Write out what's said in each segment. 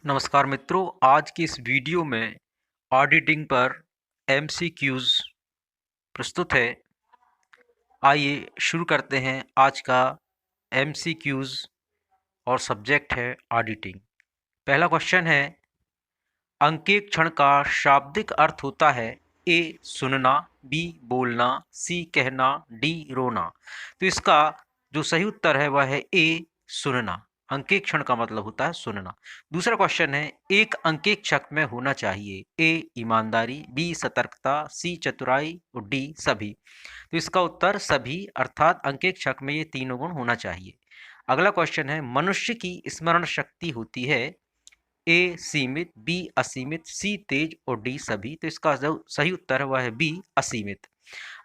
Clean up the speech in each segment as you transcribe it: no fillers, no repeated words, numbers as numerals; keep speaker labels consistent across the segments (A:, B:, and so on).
A: नमस्कार मित्रों, आज की इस वीडियो में ऑडिटिंग पर एमसीक्यूज प्रस्तुत है। आइए शुरू करते हैं आज का एमसीक्यूज और सब्जेक्ट है ऑडिटिंग। पहला क्वेश्चन है, अंकेक्षण का शाब्दिक अर्थ होता है ए सुनना, बी बोलना, सी कहना, डी रोना। तो इसका जो सही उत्तर है वह है ए सुनना। अंकेक्षण का मतलब होता है सुनना। दूसरा क्वेश्चन है, एक अंकेक्षक में होना चाहिए ए ईमानदारी, बी सतर्कता, सी चतुराई और डी सभी। तो इसका उत्तर सभी, अर्थात अंकेक्षक में ये तीनों गुण होना चाहिए। अगला क्वेश्चन है, मनुष्य की स्मरण शक्ति होती है ए सीमित, बी असीमित, सी तेज और डी सभी। तो इसका जो सही उत्तर है वह है बी असीमित।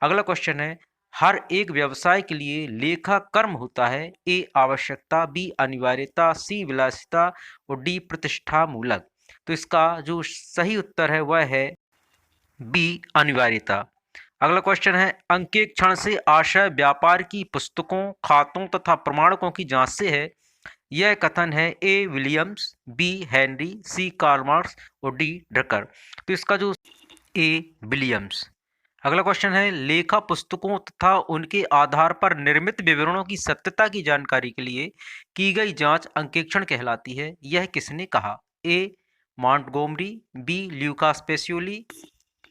A: अगला क्वेश्चन है, हर एक व्यवसाय के लिए लेखा कर्म होता है ए आवश्यकता, बी अनिवार्यता, सी विलासिता और डी प्रतिष्ठा मूलक। तो इसका जो सही उत्तर है वह है बी अनिवार्यता। अगला क्वेश्चन है, अंकेक्षण से आशय व्यापार की पुस्तकों, खातों तथा प्रमाणकों की जांच से है। यह कथन है ए विलियम्स, बी हेनरी, सी कार्ल मार्क्स और डी ड्रकर। तो इसका जो ए विलियम्स। अगला क्वेश्चन है, लेखा पुस्तकों तथा उनके आधार पर निर्मित विवरणों की सत्यता की जानकारी के लिए की गई जांच अंकेक्षण कहलाती है। यह किसने कहा? ए मॉन्टगोमरी, बी ल्यूकास पेसियोली,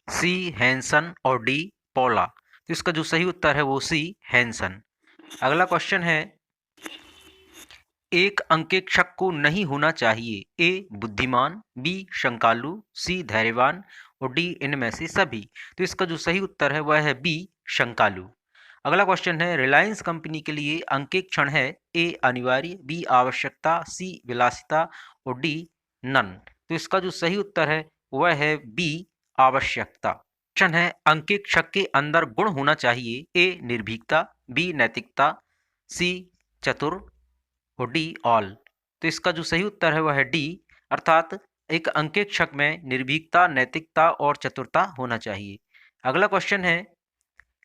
A: सी हैंसन और डी पौला। तो इसका जो सही उत्तर है वो सी हैंसन। अगला क्वेश्चन है, एक अंकेक्षक को नहीं होना चाहिए ए बुद्धिमान, बी शंकालु, सी धैर्यवान और डी इनमें से सभी। तो इसका जो सही उत्तर है वह है बी शंकालु। अगला क्वेश्चन है, रिलायंस कंपनी के लिए अंकेक्षण है ए अनिवार्य, बी आवश्यकता, सी विलासिता और डी नन। तो इसका जो सही उत्तर है वह है बी आवश्यकता। क्वेश्चन है, अंकेक्षक के अंदर गुण होना चाहिए ए निर्भीकता, बी नैतिकता, सी चतुर और डी ऑल। तो इसका जो सही उत्तर है वह है डी, अर्थात एक अंकेक्षक में निर्भीकता, नैतिकता और चतुरता होना चाहिए। अगला क्वेश्चन है,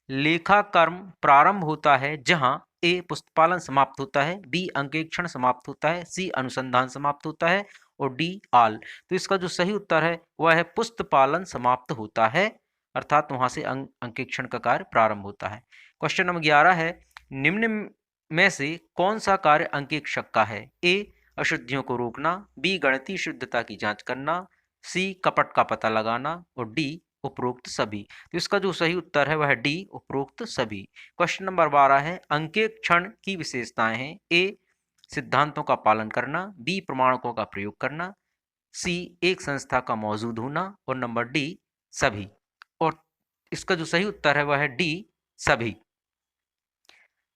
A: लेखा कर्म प्रारंभ होता है जहां ए पुस्तपालन समाप्त होता है, बी अंकेक्षण समाप्त होता है, सी अनुसंधान समाप्त होता है और डी आल। तो इसका जो सही उत्तर है वह है पुस्तपालन समाप्त होता है, अर्थात वहां से अंकेक्षण का कार्य प्रारंभ होता है। क्वेश्चन नंबर 11 है, निम्न में से कौन सा कार्य अंकेक्षक का है? ए अशुद्धियों को रोकना, बी गणितीय शुद्धता की जांच करना, सी कपट का पता लगाना और डी उपरोक्त सभी। तो इसका जो सही उत्तर है वह है डी उपरोक्त सभी। क्वेश्चन नंबर 12 है, अंकेक्षण की विशेषताएं हैं ए सिद्धांतों का पालन करना, बी प्रमाणकों का प्रयोग करना, सी एक संस्था का मौजूद होना और नंबर डी सभी। और इसका जो सही उत्तर है वह है डी सभी।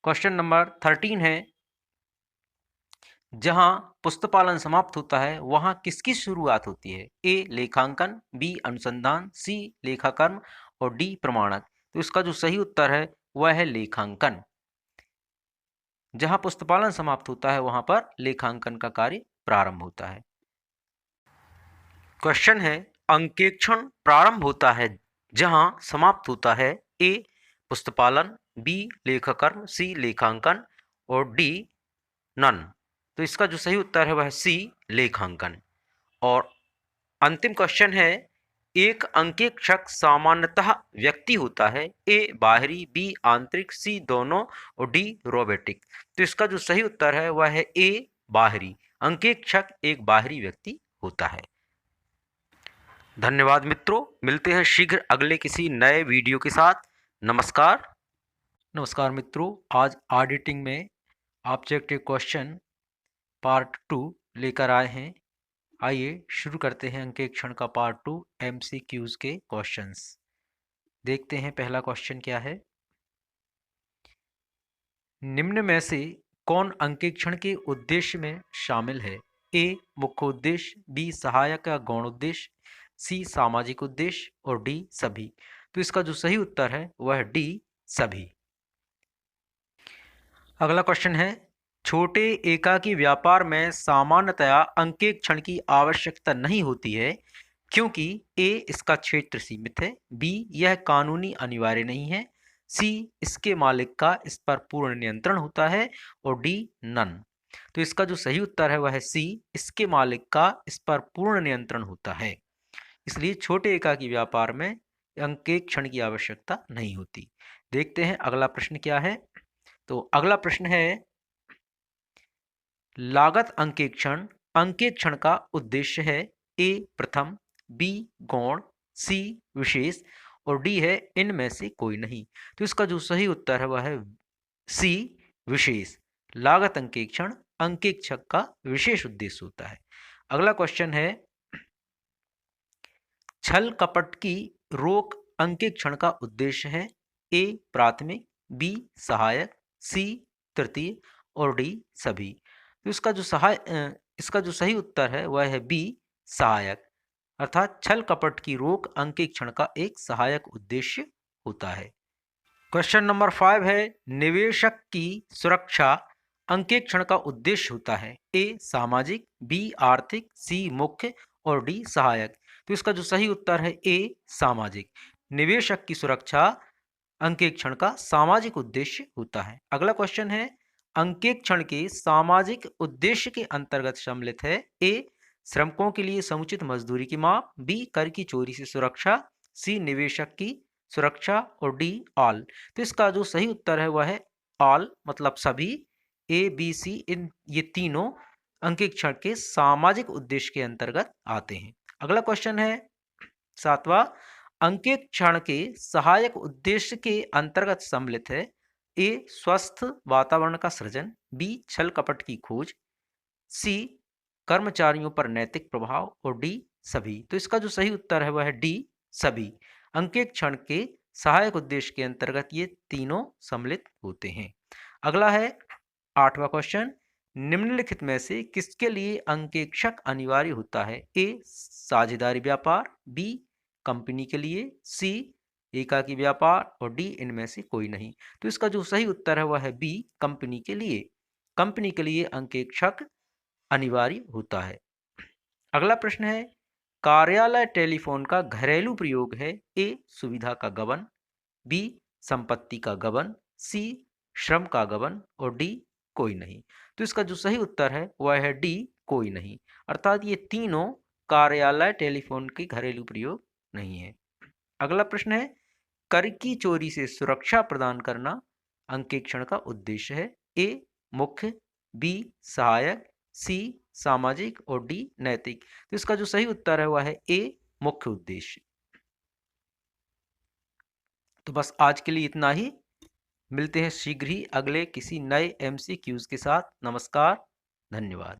A: क्वेश्चन नंबर 13 है, जहां पुस्तपालन समाप्त होता है वहां किसकी शुरुआत होती है? ए लेखांकन, बी अनुसंधान, सी लेखाकर्म और डी प्रमाणक। तो इसका जो सही उत्तर है वह है लेखांकन। जहां पुस्तपालन समाप्त होता है वहां पर लेखांकन का कार्य प्रारंभ होता है। क्वेश्चन है, अंकेक्षण प्रारंभ होता है जहां समाप्त होता है ए पुस्तपालन, बी लेखाकर्म, सी लेखांकन और डी नन। तो इसका जो सही उत्तर है वह है सी लेखांकन। और अंतिम क्वेश्चन है, एक अंकेक्षक सामान्यतः व्यक्ति होता है ए बाहरी, बी आंतरिक, सी दोनों और डी रोबोटिक। तो इसका जो सही उत्तर है वह है ए बाहरी। अंकेक्षक एक बाहरी व्यक्ति होता है। धन्यवाद मित्रों, मिलते हैं शीघ्र अगले किसी नए वीडियो के साथ। नमस्कार। नमस्कार मित्रों, आज ऑडिटिंग में ऑब्जेक्टिव क्वेश्चन पार्ट 2 लेकर आए हैं। आइए शुरू करते हैं अंकेक्षण का पार्ट 2 एमसीक्यूज के क्वेश्चंस। देखते हैं पहला क्वेश्चन क्या है। निम्न में से कौन अंकेक्षण के उद्देश्य में शामिल है? ए मुख्य उद्देश्य, बी सहायक या गौण उद्देश्य, सी सामाजिक उद्देश्य और डी सभी। तो इसका जो सही उत्तर है वह डी सभी। अगला क्वेश्चन है, छोटे एकाकी व्यापार में सामान्यतया अंकेक्षण की आवश्यकता नहीं होती है क्योंकि ए इसका क्षेत्र सीमित है, बी यह कानूनी अनिवार्य नहीं है, सी इसके मालिक का इस पर पूर्ण नियंत्रण होता है और डी नन। तो इसका जो सही उत्तर है वह है सी, इसके मालिक का इस पर पूर्ण नियंत्रण होता है, इसलिए छोटे एकाकी व्यापार में अंकेक्षण की आवश्यकता नहीं होती। देखते हैं अगला प्रश्न क्या है। तो अगला प्रश्न है, लागत अंकेक्षण अंकेक्षण का उद्देश्य है ए प्रथम, बी गौण, सी विशेष और डी है इनमें से कोई नहीं। तो इसका जो सही उत्तर है वह है सी विशेष। लागत अंकेक्षण अंकेक्षक का विशेष उद्देश्य होता है। अगला क्वेश्चन है, छल कपट की रोक अंकेक्षण का उद्देश्य है ए प्राथमिक, बी सहायक, सी तृतीय और डी सभी। तो इसका जो सही उत्तर है वह है बी सहायक, अर्थात छल कपट की रोक अंकेक्षण का एक सहायक उद्देश्य होता है। क्वेश्चन नंबर 5 है, निवेशक की सुरक्षा अंकेक्षण का उद्देश्य होता है ए सामाजिक, बी आर्थिक, सी मुख्य और डी सहायक। तो इसका जो सही उत्तर है ए सामाजिक। निवेशक की सुरक्षा अंकेक्षण का सामाजिक उद्देश्य होता है। अगला क्वेश्चन है, अंकेक्षण के सामाजिक उद्देश्य के अंतर्गत सम्मिलित है ए श्रमिकों के लिए समुचित मजदूरी की माप, बी कर की चोरी से सुरक्षा, सी निवेशक की सुरक्षा और डी ऑल। तो इसका जो सही उत्तर है वह है ऑल, मतलब सभी। ए बी सी इन ये तीनों अंकेक्षण के सामाजिक उद्देश्य के अंतर्गत आते हैं। अगला क्वेश्चन है 7वां, अंकेक्षण के सहायक उद्देश्य के अंतर्गत सम्मिलित है ए स्वस्थ वातावरण का सृजन, बी छल कपट की खोज, सी कर्मचारियों पर नैतिक प्रभाव और डी सभी। तो इसका जो सही उत्तर है वह है डी सभी। अंकेक्षण के सहायक उद्देश्य के अंतर्गत ये तीनों सम्मिलित होते हैं। अगला है 8वां क्वेश्चन, निम्नलिखित में से किसके लिए अंकेक्षक अनिवार्य होता है ए साझेदारी व्यापार, बी कंपनी के लिए, सी एकाकी व्यापार और डी इनमें से कोई नहीं। तो इसका जो सही उत्तर है वह है बी कंपनी के लिए। कंपनी के लिए अंकेक्षक अनिवार्य होता है। अगला प्रश्न है, कार्यालय टेलीफोन का घरेलू प्रयोग है ए सुविधा का गबन, बी संपत्ति का गबन, सी श्रम का गबन और डी कोई नहीं। तो इसका जो सही उत्तर है वह है डी कोई नहीं, अर्थात ये तीनों कार्यालय टेलीफोन के घरेलू प्रयोग नहीं है। अगला प्रश्न है, कर की चोरी से सुरक्षा प्रदान करना अंकेक्षण का उद्देश्य है ए मुख्य, बी सहायक, सी सामाजिक और डी नैतिक। तो इसका जो सही उत्तर है वह है ए मुख्य उद्देश्य। तो बस आज के लिए इतना ही, मिलते हैं शीघ्र ही अगले किसी नए MCQs के साथ। नमस्कार, धन्यवाद।